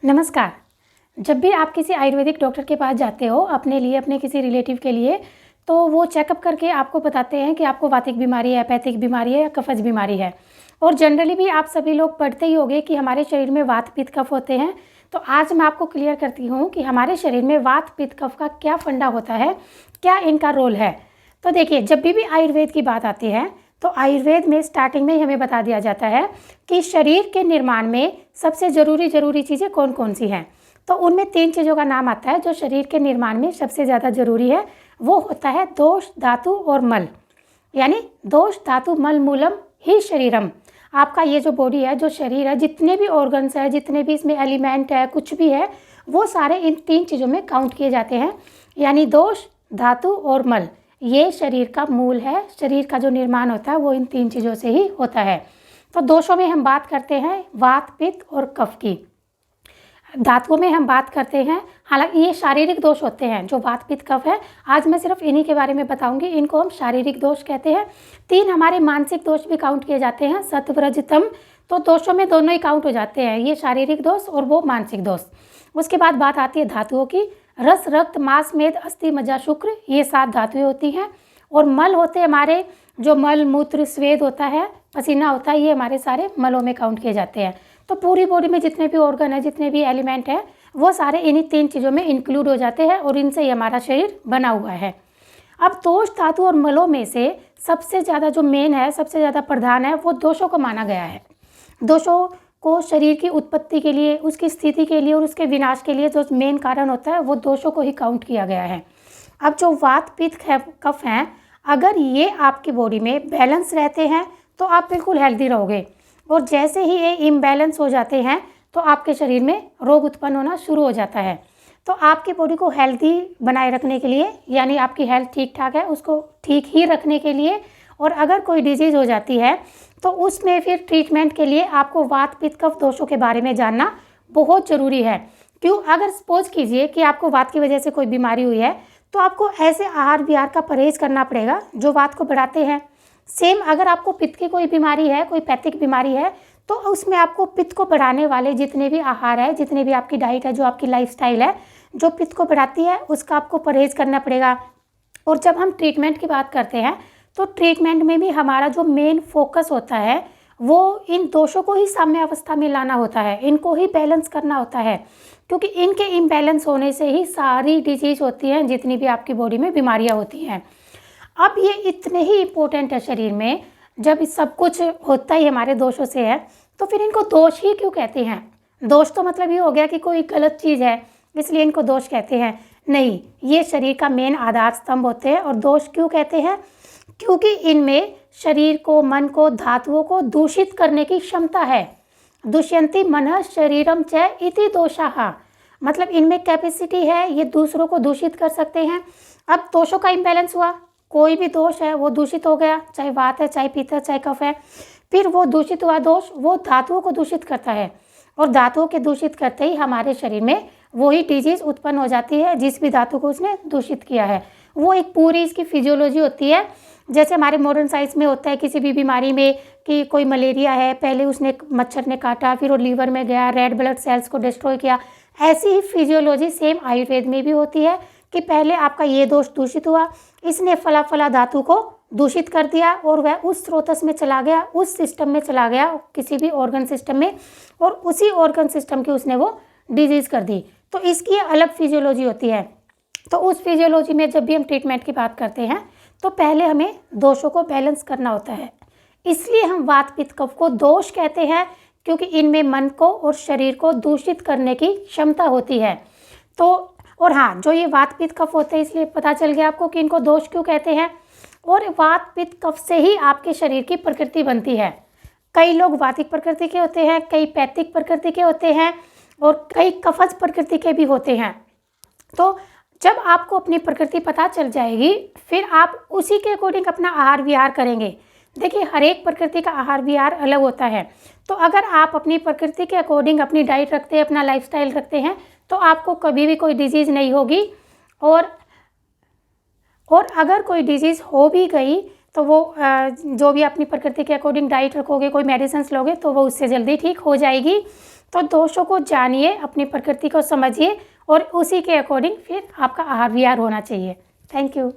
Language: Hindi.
नमस्कार। जब भी आप किसी आयुर्वेदिक डॉक्टर के पास जाते हो अपने लिए, अपने किसी रिलेटिव के लिए, तो वो चेकअप करके आपको बताते हैं कि आपको वातिक बीमारी है, पैथिक बीमारी है या कफज बीमारी है। और जनरली भी आप सभी लोग पढ़ते ही होंगे कि हमारे शरीर में वात पित्त कफ होते हैं। तो आज मैं आपको क्लियर करती हूँ कि हमारे शरीर में वात पित्त कफ का क्या फंडा होता है, क्या इनका रोल है। तो देखिए, जब भी आयुर्वेद की बात आती है तो आयुर्वेद में स्टार्टिंग में ही हमें बता दिया जाता है कि शरीर के निर्माण में सबसे ज़रूरी चीज़ें कौन कौन सी हैं। तो उनमें 3 चीज़ों का नाम आता है जो शरीर के निर्माण में सबसे ज़्यादा ज़रूरी है। वो होता है दोष, धातु और मल। यानी दोष, धातु, मल मूलम ही शरीरम। आपका ये जो बॉडी है, जो शरीर है, जितने भी ऑर्गन्स है, जितने भी इसमें एलिमेंट है, कुछ भी है, वो सारे इन 3 चीज़ों में काउंट किए जाते हैं। यानी दोष, धातु और मल, ये शरीर का मूल है। शरीर का जो निर्माण होता है वो इन 3 चीज़ों से ही होता है। तो दोषों में हम बात करते हैं वात, पित्त और कफ की। धातुओं में हम बात करते हैं, हालांकि ये शारीरिक दोष होते हैं जो वात, पित्त, कफ है। आज मैं सिर्फ इन्हीं के बारे में बताऊंगी। इनको हम शारीरिक दोष कहते हैं। 3 हमारे मानसिक दोष भी काउंट किए जाते हैं, सत्वरजतम। तो दोषों में दोनों ही काउंट हो जाते हैं, ये शारीरिक दोष और वो मानसिक दोष। उसके बाद बात आती है धातुओं की। रस, रक्त, मांस, मेद, अस्थि, मज्जा, शुक्र, ये 7 धातुएं होती हैं। और मल होते हैं हमारे, जो मल, मूत्र, स्वेद होता है, पसीना होता है, ये हमारे सारे मलों में काउंट किए जाते हैं। तो पूरी बॉडी में जितने भी ऑर्गन है, जितने भी एलिमेंट है, वो सारे इन्हीं 3 चीज़ों में इंक्लूड हो जाते हैं और इनसे ही हमारा शरीर बना हुआ है। अब दोष, धातु और मलों में से सबसे ज़्यादा जो मेन है, सबसे ज़्यादा प्रधान है, वो दोषों को माना गया है। दोषों को शरीर की उत्पत्ति के लिए, उसकी स्थिति के लिए और उसके विनाश के लिए जो मेन कारण होता है, वो दोषों को ही काउंट किया गया है। अब जो वात, पित्त, कफ हैं, अगर ये आपकी बॉडी में बैलेंस रहते हैं तो आप बिल्कुल हेल्दी रहोगे। और जैसे ही ये इम्बैलेंस हो जाते हैं तो आपके शरीर में रोग उत्पन्न होना शुरू हो जाता है। तो आपकी बॉडी को हेल्दी बनाए रखने के लिए, यानी आपकी हेल्थ ठीक ठाक है, उसको ठीक ही रखने के लिए, और अगर कोई डिजीज़ हो जाती है तो उसमें फिर ट्रीटमेंट के लिए आपको वात, पित्त, कफ दोषों के बारे में जानना बहुत ज़रूरी है। क्यों? अगर सपोज कीजिए कि आपको वात की वजह से कोई बीमारी हुई है तो आपको ऐसे आहार विहार का परहेज़ करना पड़ेगा जो वात को बढ़ाते हैं। सेम अगर आपको पित्त की कोई बीमारी है, कोई पैथिक बीमारी है, तो उसमें आपको पित्त को बढ़ाने वाले जितने भी आहार है, जितने भी आपकी डाइट है, जो आपकी लाइफस्टाइल है, जो पित्त को बढ़ाती है, उसका आपको परहेज़ करना पड़ेगा। और जब हम ट्रीटमेंट की बात करते हैं तो ट्रीटमेंट में भी हमारा जो मेन फोकस होता है वो इन दोषों को ही साम्य अवस्था में लाना होता है, इनको ही बैलेंस करना होता है। क्योंकि इनके इम्बैलेंस होने से ही सारी डिजीज़ होती हैं, जितनी भी आपकी बॉडी में बीमारियाँ होती हैं। अब ये इतने ही इम्पोर्टेंट है शरीर में, जब सब कुछ होता ही हमारे दोषों से है, तो फिर इनको दोष ही क्यों कहते हैं? दोष तो मतलब ये हो गया कि कोई गलत चीज़ है इसलिए इनको दोष कहते हैं। नहीं, ये शरीर का मेन आधार स्तंभ होते हैं। और दोष क्यों कहते हैं? क्योंकि इनमें शरीर को, मन को, धातुओं को दूषित करने की क्षमता है। दुष्यंती मनः शरीरम च इति दोषाः, मतलब इनमें कैपेसिटी है, ये दूसरों को दूषित कर सकते हैं। अब दोषों का इम्बैलेंस हुआ, कोई भी दोष है वो दूषित हो गया, चाहे वात है, चाहे पित्त है, चाहे कफ है, फिर वो दूषित हुआ दोष वो धातुओं को दूषित करता है। और धातुओं के दूषित करते ही हमारे शरीर में वही डिजीज़ उत्पन्न हो जाती है जिस भी धातु को उसने दूषित किया है। वो एक पूरी इसकी फिजियोलॉजी होती है। जैसे हमारे मॉडर्न साइंस में होता है किसी भी बीमारी में कि कोई मलेरिया है, पहले उसने मच्छर ने काटा, फिर वो लीवर में गया, रेड ब्लड सेल्स को डिस्ट्रॉय किया। ऐसी ही फिजियोलॉजी सेम आयुर्वेद में भी होती है कि पहले आपका ये दोष दूषित हुआ, इसने फला फला धातु को दूषित कर दिया और वह उस स्रोतस में चला गया, उस सिस्टम में चला गया, किसी भी ऑर्गन सिस्टम में, और उसी ऑर्गन सिस्टम की उसने वो डिजीज़ कर दी। तो इसकी अलग फिजियोलॉजी होती है। तो उस फिजियोलॉजी में जब भी हम ट्रीटमेंट की बात करते हैं तो पहले हमें दोषों को बैलेंस करना होता है। इसलिए हम वात, पित्त, कफ को दोष कहते हैं, क्योंकि इनमें मन को और शरीर को दूषित करने की क्षमता होती है। तो और हाँ, जो ये वात, पित्त, कफ होते हैं, इसलिए पता चल गया आपको कि इनको दोष क्यों कहते हैं। और वात, पित्त, कफ से ही आपके शरीर की प्रकृति बनती है। कई लोग वातिक प्रकृति के होते हैं, कई पैथिक प्रकृति के होते हैं और कई कफज प्रकृति के भी होते हैं। तो जब आपको अपनी प्रकृति पता चल जाएगी, फिर आप उसी के अकॉर्डिंग अपना आहार विहार करेंगे। देखिए, हर एक प्रकृति का आहार विहार अलग होता है। तो अगर आप अपनी प्रकृति के अकॉर्डिंग अपनी डाइट रखते हैं, अपना लाइफस्टाइल रखते हैं, तो आपको कभी भी कोई डिजीज़ नहीं होगी। और अगर कोई डिजीज़ हो भी गई तो वो जो भी अपनी प्रकृति के अकॉर्डिंग डाइट रखोगे, कोई मेडिसिन लोगे, तो वो उससे जल्दी ठीक हो जाएगी। तो दोषों को जानिए, अपनी प्रकृति को समझिए और उसी के अकॉर्डिंग फिर आपका आहार विहार होना चाहिए। Thank you.